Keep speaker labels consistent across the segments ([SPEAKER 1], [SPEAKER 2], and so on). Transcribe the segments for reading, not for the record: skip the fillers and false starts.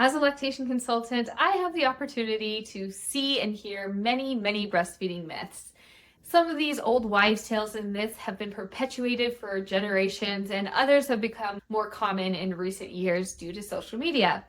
[SPEAKER 1] As a lactation consultant, I have the opportunity to see and hear many breastfeeding myths. Some of these old wives' tales and myths have been perpetuated for generations, and others have become more common in recent years due to social media.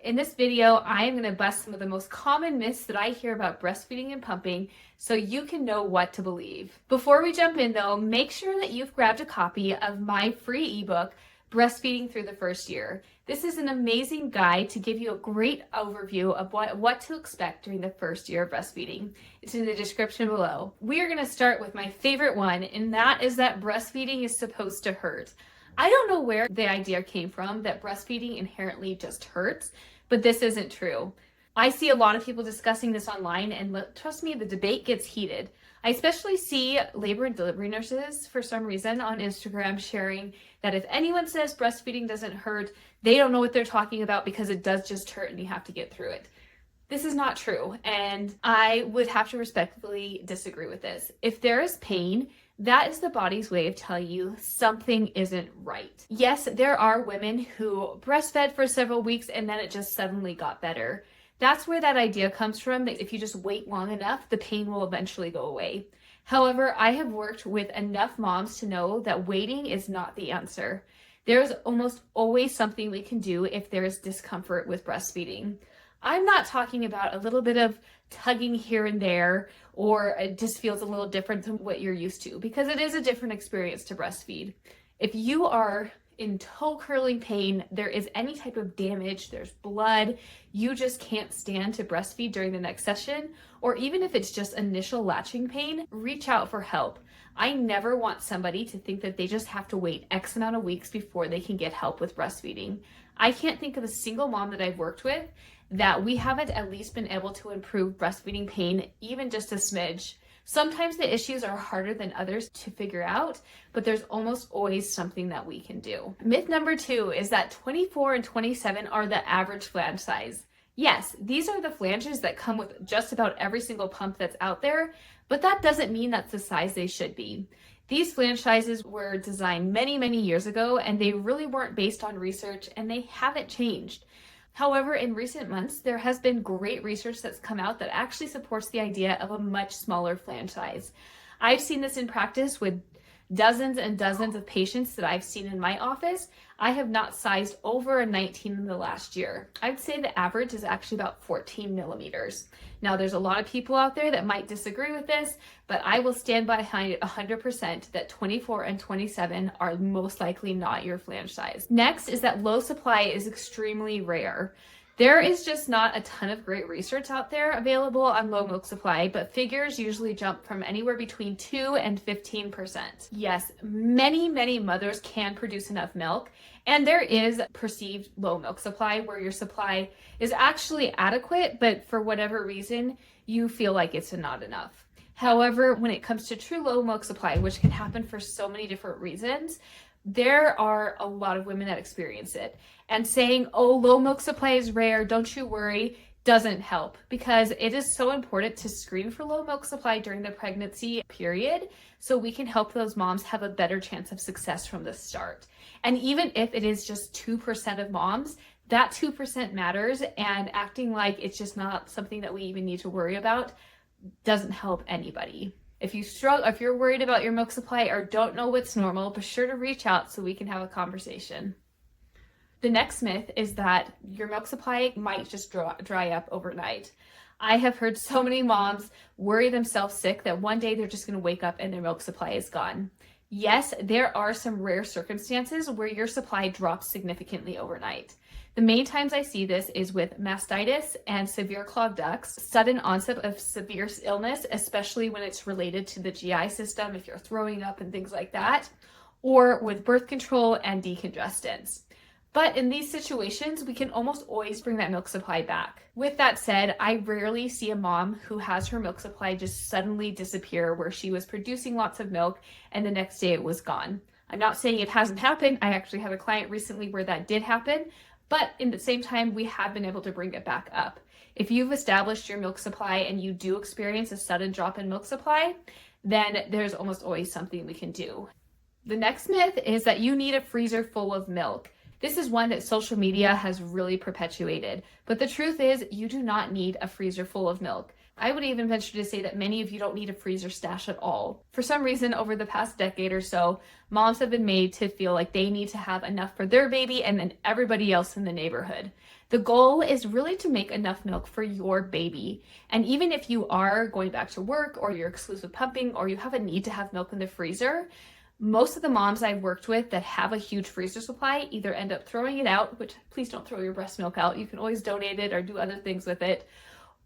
[SPEAKER 1] In this video, I am going to bust some of the most common myths that I hear about breastfeeding and pumping so you can know what to believe. Before we jump in though, make sure that you've grabbed a copy of my free ebook, Breastfeeding Through the First Year. This is an amazing guide to give you a great overview of what to expect during the first year of breastfeeding. It's in the description below. We are going to start with my favorite one, and that is that breastfeeding is supposed to hurt. I don't know where the idea came from that breastfeeding inherently just hurts, but this isn't true. I see a lot of people discussing this online, and trust me, the debate gets heated. I especially see labor and delivery nurses for some reason on Instagram sharing that if anyone says breastfeeding doesn't hurt, they don't know what they're talking about because it does just hurt and you have to get through it. This is not true, and I would have to respectfully disagree with this. If there is pain, that is the body's way of telling you something isn't right. Yes, there are women who breastfed for several weeks and then it just suddenly got better. That's where that idea comes from, that if you just wait long enough, the pain will eventually go away. However, I have worked with enough moms to know that waiting is not the answer. There's almost always something we can do if there is discomfort with breastfeeding. I'm not talking about a little bit of tugging here and there, or it just feels a little different than what you're used to, because it is a different experience to breastfeed. If you are in toe curling pain, there is any type of damage, there's blood, you just can't stand to breastfeed during the next session, or even if it's just initial latching pain, reach out for help. I never want somebody to think that they just have to wait X amount of weeks before they can get help with breastfeeding. I can't think of a single mom that I've worked with that we haven't at least been able to improve breastfeeding pain, even just a smidge. Sometimes the issues are harder than others to figure out, but there's almost always something that we can do. Myth number 2 is that 24 and 27 are the average flange size. Yes, these are the flanges that come with just about every single pump that's out there, but that doesn't mean that's the size they should be. These flange sizes were designed many years ago, and they really weren't based on research, and they haven't changed. However, in recent months, there has been great research that's come out that actually supports the idea of a much smaller flange size. I've seen this in practice with dozens and dozens of patients that I've seen in my office. I have not sized over a 19 in the last year. I'd say the average is actually about 14 millimeters. Now, there's a lot of people out there that might disagree with this, but I will stand behind it 100% that 24 and 27 are most likely not your flange size. Next is that low supply is extremely rare. There is just not a ton of great research out there available on low milk supply, but figures usually jump from anywhere between 2 and 15%. Yes, many mothers can produce enough milk, and there is perceived low milk supply where your supply is actually adequate, but for whatever reason, you feel like it's not enough. However, when it comes to true low milk supply, which can happen for so many different reasons, there are a lot of women that experience it. And saying, oh, low milk supply is rare, don't you worry, doesn't help, because it is so important to screen for low milk supply during the pregnancy period so we can help those moms have a better chance of success from the start. And even if it is just 2% of moms, that 2% matters, and acting like it's just not something that we even need to worry about doesn't help anybody. If you struggle, if you're worried about your milk supply or don't know what's normal, be sure to reach out so we can have a conversation. The next myth is that your milk supply might just dry up overnight. I have heard so many moms worry themselves sick that one day they're just going to wake up and their milk supply is gone. Yes, there are some rare circumstances where your supply drops significantly overnight. The main times I see this is with mastitis and severe clogged ducts, sudden onset of severe illness, especially when it's related to the GI system, if you're throwing up and things like that, or with birth control and decongestants. But in these situations, we can almost always bring that milk supply back. With that said, I rarely see a mom who has her milk supply just suddenly disappear where she was producing lots of milk and the next day it was gone. I'm not saying it hasn't happened. I actually had a client recently where that did happen, but in the same time, we have been able to bring it back up. If you've established your milk supply and you do experience a sudden drop in milk supply, then there's almost always something we can do. The next myth is that you need a freezer full of milk. This is one that social media has really perpetuated. But the truth is, you do not need a freezer full of milk. I would even venture to say that many of you don't need a freezer stash at all. For some reason, over the past decade or so, moms have been made to feel like they need to have enough for their baby and then everybody else in the neighborhood. The goal is really to make enough milk for your baby. And even if you are going back to work or you're exclusive pumping or you have a need to have milk in the freezer, most of the moms I've worked with that have a huge freezer supply either end up throwing it out, which please don't throw your breast milk out. You can always donate it or do other things with it,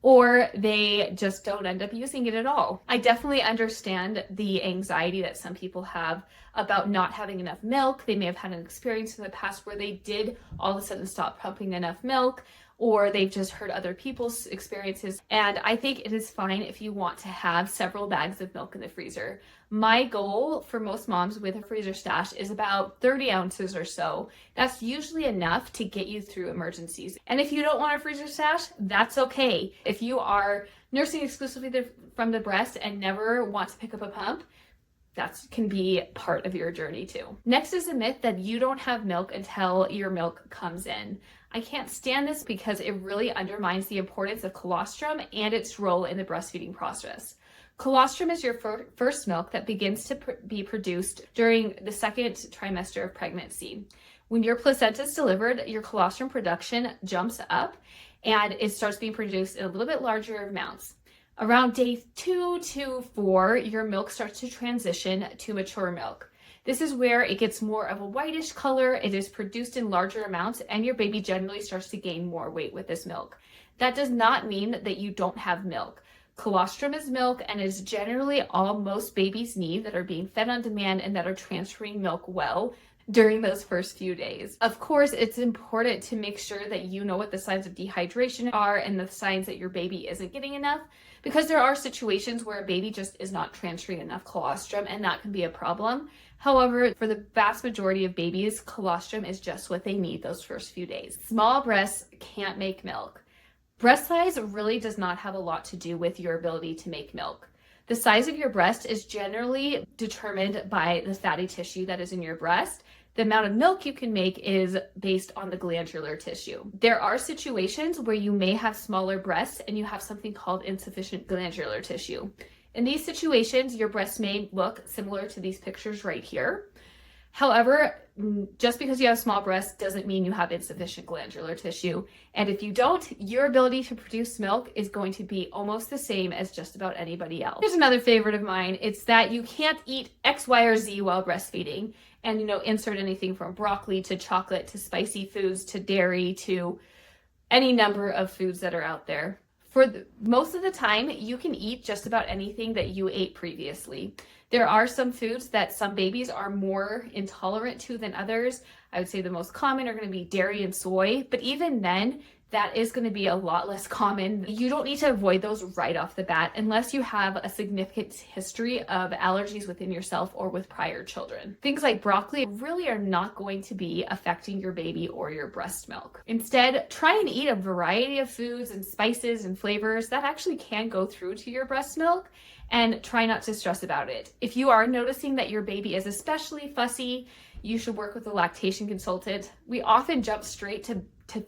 [SPEAKER 1] or they just don't end up using it at all. I definitely understand the anxiety that some people have about not having enough milk. They may have had an experience in the past where they did all of a sudden stop pumping enough milk, or they've just heard other people's experiences. And I think it is fine if you want to have several bags of milk in the freezer. My goal for most moms with a freezer stash is about 30 ounces or so. That's usually enough to get you through emergencies. And if you don't want a freezer stash, that's okay. If you are nursing exclusively from the breast and never want to pick up a pump, that can be part of your journey too. Next is the myth that you don't have milk until your milk comes in. I can't stand this because it really undermines the importance of colostrum and its role in the breastfeeding process. Colostrum is your first milk that begins to be produced during the second trimester of pregnancy. When your placenta is delivered, your colostrum production jumps up and it starts being produced in a little bit larger amounts. Around day 2 to 4, your milk starts to transition to mature milk. This is where it gets more of a whitish color, it is produced in larger amounts, and your baby generally starts to gain more weight with this milk. That does not mean that you don't have milk. Colostrum is milk and is generally all most babies need that are being fed on demand and that are transferring milk well during those first few days. Of course, it's important to make sure that you know what the signs of dehydration are and the signs that your baby isn't getting enough, because there are situations where a baby just is not transferring enough colostrum and that can be a problem. However, for the vast majority of babies, colostrum is just what they need those first few days. Small breasts can't make milk. Breast size really does not have a lot to do with your ability to make milk. The size of your breast is generally determined by the fatty tissue that is in your breast. The amount of milk you can make is based on the glandular tissue. There are situations where you may have smaller breasts and you have something called insufficient glandular tissue. In these situations, your breast may look similar to these pictures right here. However, just because you have small breasts doesn't mean you have insufficient glandular tissue. And if you don't, your ability to produce milk is going to be almost the same as just about anybody else. Here's another favorite of mine. It's that you can't eat X, Y, or Z while breastfeeding. And, insert anything from broccoli to chocolate to spicy foods to dairy to any number of foods that are out there. Most of the time, you can eat just about anything that you ate previously. There are some foods that some babies are more intolerant to than others. I would say the most common are going to be dairy and soy, but even then, that is going to be a lot less common. You don't need to avoid those right off the bat unless you have a significant history of allergies within yourself or with prior children. Things like broccoli really are not going to be affecting your baby or your breast milk. Instead, try and eat a variety of foods and spices and flavors that actually can go through to your breast milk, and try not to stress about it. If you are noticing that your baby is especially fussy, you should work with a lactation consultant. We often jump straight to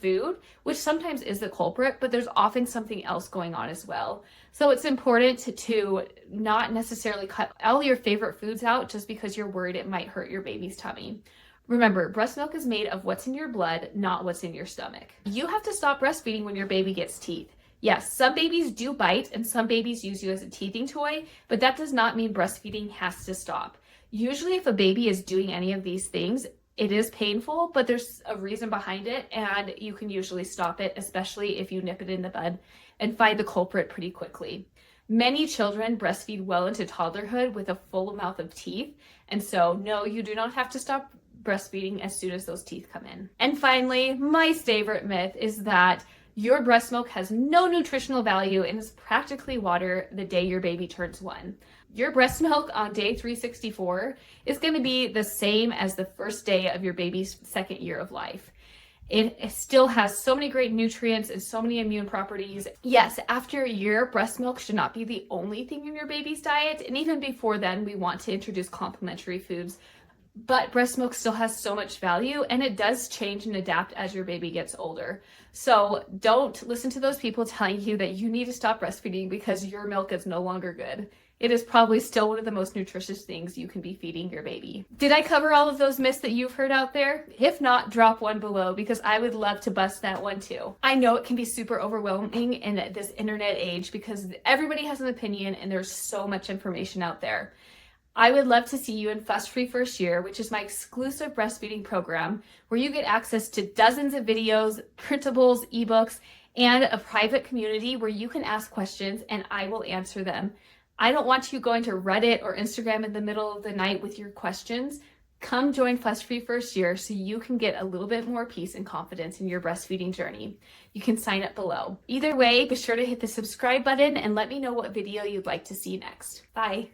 [SPEAKER 1] food, which sometimes is the culprit, but there's often something else going on as well. So it's important to not necessarily cut all your favorite foods out just because you're worried it might hurt your baby's tummy. Remember, breast milk is made of what's in your blood, not what's in your stomach. You have to stop breastfeeding when your baby gets teeth. Yes, some babies do bite and some babies use you as a teething toy, but that does not mean breastfeeding has to stop. Usually if a baby is doing any of these things, it is painful, but there's a reason behind it and you can usually stop it, especially if you nip it in the bud and find the culprit pretty quickly. Many children breastfeed well into toddlerhood with a full mouth of teeth, and so no, you do not have to stop breastfeeding as soon as those teeth come in. And finally, my favorite myth is that your breast milk has no nutritional value and is practically water the day your baby turns 1. Your breast milk on day 364 is going to be the same as the first day of your baby's second year of life. It still has so many great nutrients and so many immune properties. Yes, after a year, breast milk should not be the only thing in your baby's diet. And even before then, we want to introduce complementary foods. But breast milk still has so much value, and it does change and adapt as your baby gets older. So don't listen to those people telling you that you need to stop breastfeeding because your milk is no longer good. It is probably still one of the most nutritious things you can be feeding your baby. Did I cover all of those myths that you've heard out there? If not, drop one below because I would love to bust that one too. I know it can be super overwhelming in this internet age because everybody has an opinion and there's so much information out there. I would love to see you in Fuss Free First Year, which is my exclusive breastfeeding program where you get access to dozens of videos, printables, ebooks, and a private community where you can ask questions and I will answer them. I don't want you going to Reddit or Instagram in the middle of the night with your questions. Come join Fuss Free First Year so you can get a little bit more peace and confidence in your breastfeeding journey. You can sign up below. Either way, be sure to hit the subscribe button and let me know what video you'd like to see next. Bye.